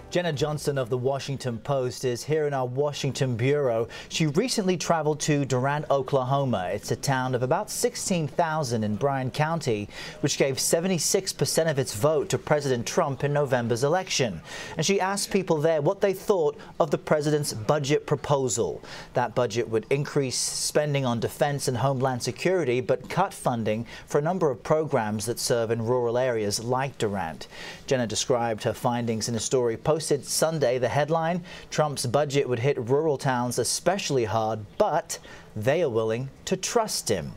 Jenna Johnson of the Washington Post is here in our Washington bureau. She recently traveled to Durant, Oklahoma. It's a town of about 16,000 in Bryan County, which gave 76% of its vote to President Trump in November's election. And she asked people there what they thought of the president's budget proposal. That budget would increase spending on defense and homeland security, but cut funding for a number of programs that serve in rural areas like Durant. Jenna described her findings in a story posted Sunday. The headline: Trump's budget would hit rural towns especially hard, but they are willing to trust him.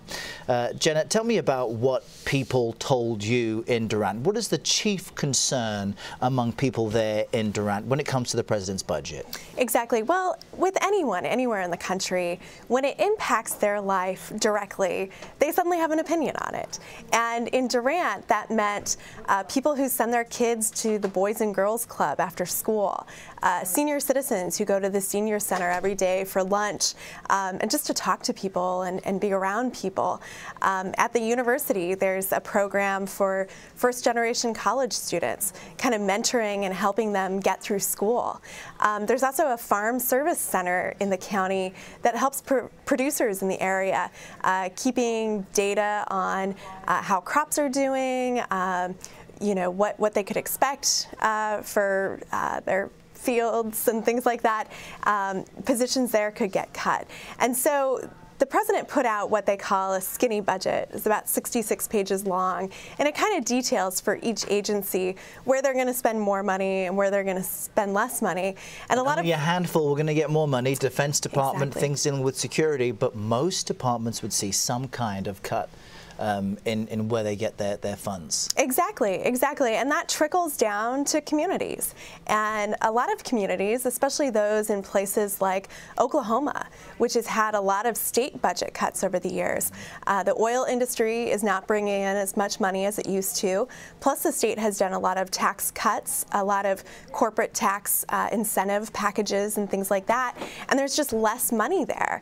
Jenna, tell me about what people told you in Durant. What is the chief concern among people there in Durant when it comes to the president's budget? Exactly. Well, with anyone, anywhere in the country, when it impacts their life directly, they suddenly have an opinion on it. And in Durant, that meant people who send their kids to the Boys and Girls Club after school, senior citizens who go to the senior center every day for lunch and just to talk to people and be around people. At the university, there's a program for first-generation college students, kind of mentoring and helping them get through school. There's also a farm service center in the county that helps producers in the area, keeping data on how crops are doing, you know, what they could expect for their fields and things like that. Positions there could get cut. And so the president put out what they call a skinny budget. It's about 66 pages long, and it kind of details for each agency where they're going to spend more money and where they're going to spend less money. And a lot of a handful we're going to get more money. Defense Department, exactly. Things dealing with security, but most departments would see some kind of cut in where they get their funds. Exactly. And that trickles down to communities. And a lot of communities, especially those in places like Oklahoma, which has had a lot of state budget cuts over the years. The oil industry is not bringing in as much money as it used to. Plus, the state has done a lot of tax cuts, a lot of corporate tax incentive packages and things like that. And there's just less money there.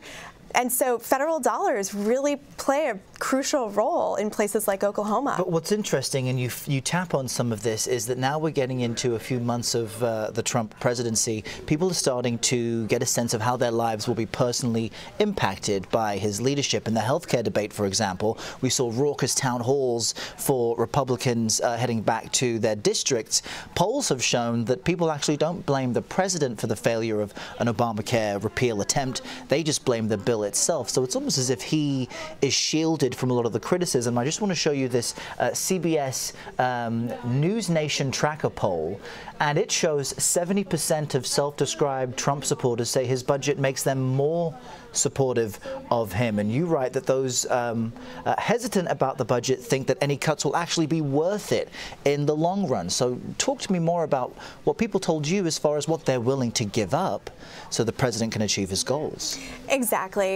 And so federal dollars really play a crucial role in places like Oklahoma. But what's interesting, and you tap on some of this, is that now we're getting into a few months of the Trump presidency. People are starting to get a sense of how their lives will be personally impacted by his leadership. In the healthcare debate, for example, we saw raucous town halls for Republicans heading back to their districts. Polls have shown that people actually don't blame the president for the failure of an Obamacare repeal attempt. They just blame the bill itself. So it's almost as if he is shielded from a lot of the criticism. I just want to show you this CBS News Nation tracker poll, and it shows 70% of self-described Trump supporters say his budget makes them more supportive of him. And you write that those hesitant about the budget think that any cuts will actually be worth it in the long run. So talk to me more about what people told you as far as what they're willing to give up so the president can achieve his goals. Exactly.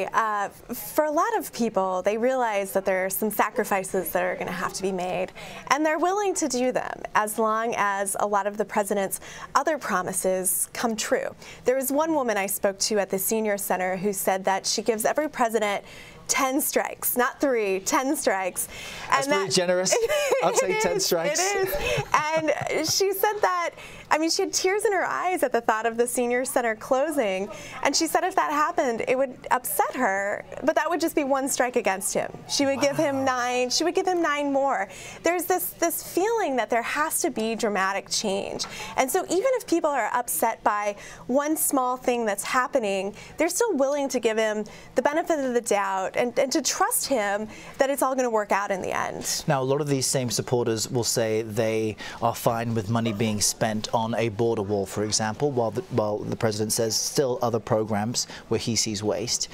For a lot of people, they realize that there are some sacrifices that are going to have to be made, and they're willing to do them as long as a lot of the president's other promises come true. There was one woman I spoke to at the senior center who said that she gives every president 10 strikes, not 3, 10 strikes. That's pretty generous. I'd say 10 strikes. It is. And she said that, I mean, she had tears in her eyes at the thought of the senior center closing. And she said if that happened, it would upset her, but that would just be 1 strike against him. She would give him 9. She would give him 9 more. There's this feeling that there has to be dramatic change. And so even if people are upset by one small thing that's happening, they're still willing to give him the benefit of the doubt and to trust him that it's all going to work out in the end. Now, a lot of these same supporters will say they are fine with money being spent on a border wall, for example, while the president says still other programs where he sees waste,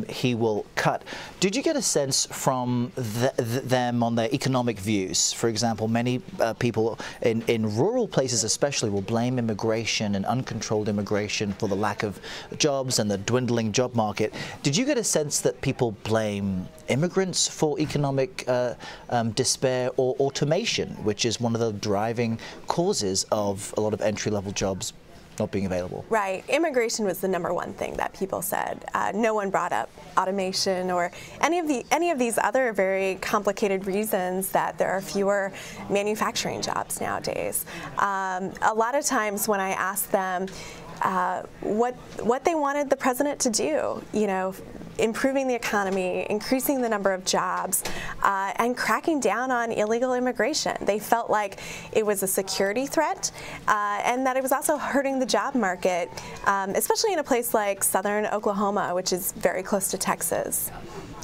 he will cut. Did you get a sense from them on their economic views? For example, many people in rural places especially will blame immigration and uncontrolled immigration for the lack of jobs and the dwindling job market. Did you get a sense that people blame immigrants for economic despair or automation, which is one of the driving causes of a lot of entry-level jobs not being available. Right. Immigration was the #1 thing that people said. No one brought up automation or any of these other very complicated reasons that there are fewer manufacturing jobs nowadays. A lot of times when I ask them what they wanted the president to do, you know, improving the economy, increasing the number of jobs, and cracking down on illegal immigration. They felt like it was a security threat and that it was also hurting the job market, especially in a place like southern Oklahoma, which is very close to Texas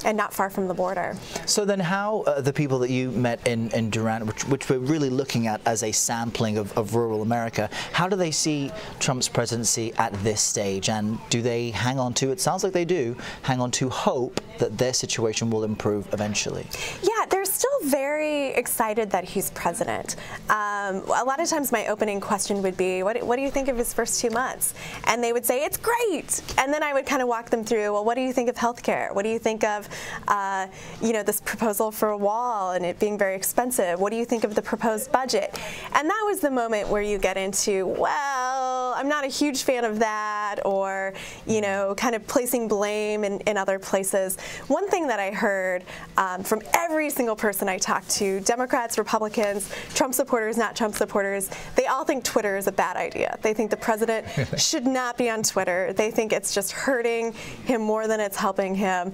and not far from the border. So then how the people that you met in Durant, which we're really looking at as a sampling of rural America, how do they see Trump's presidency at this stage? And do they hang on to, it sounds like they do, hang on to hope that their situation will improve eventually? Yeah, they're still very excited that he's president. A lot of times my opening question would be, what do you think of his first 2 months? And they would say, it's great. And then I would kind of walk them through, well, what do you think of healthcare? What do you think of you know, this proposal for a wall and it being very expensive? What do you think of the proposed budget? And that was the moment where you get into, well, I'm not a huge fan of that, or, you know, kind of placing blame in other places. One thing that I heard from every single person I talked to, Democrats, Republicans, Trump supporters, not Trump supporters, they all think Twitter is a bad idea. They think the president should not be on Twitter. They think it's just hurting him more than it's helping him.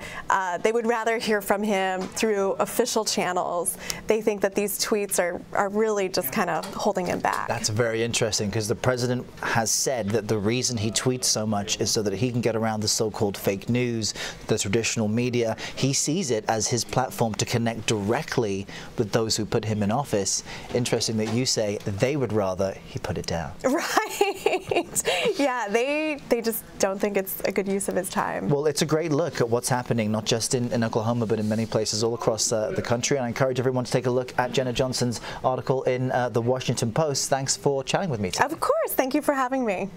They would rather hear from him through official channels. They think that these tweets are really just kind of holding him back. That's very interesting, because the president has said that the reason he tweets so much is so that he can get around the so-called fake news, the traditional media. He sees it as his platform to connect directly with those who put him in office. Interesting that you say they would rather he put it down. Right. Yeah, they just don't think it's a good use of his time. Well, it's a great look at what's happening, not just in Oklahoma, but in many places all across the country. And I encourage everyone to take a look at Jenna Johnson's article in the Washington Post. Thanks for chatting with me today. Of course. Thank you for having me.